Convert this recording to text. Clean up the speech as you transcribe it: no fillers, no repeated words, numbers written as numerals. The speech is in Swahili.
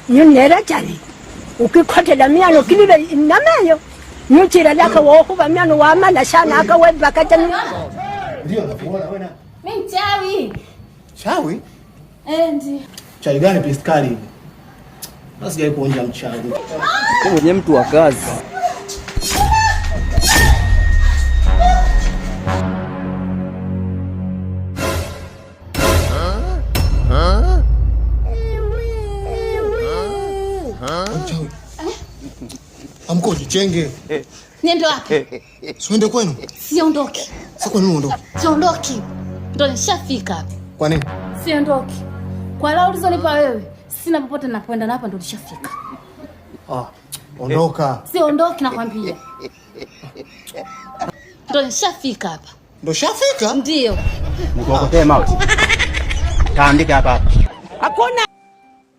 nyunera cyane ukikhotela myano kilibe inamayo nyuchira laka wokuba myano wamala shana akaweva katani ndio unaona wewe. Mimi chawi. Chawi? Ndio. Chawi gani piskali hivi? Basi gani kuonja mchawi. Wewe ni mtu wa kazi. Mchawi. Amkoje chenge. Niende wapi? Siende kwenu? Siondoki. Sasa kwa nini uondoke? Siondoki. Ndio nishafika hapa. Kwa nini? Siondoki. Kwa lao ulizonipa wewe, sina popote nakwenda na hapa ndio nishafika. Ondoka. Siondoki nakwambia. Ndio nishafika hapa. Ndio shafika? Ndio. Nikokotee mouse. Taandika hapa. hakuna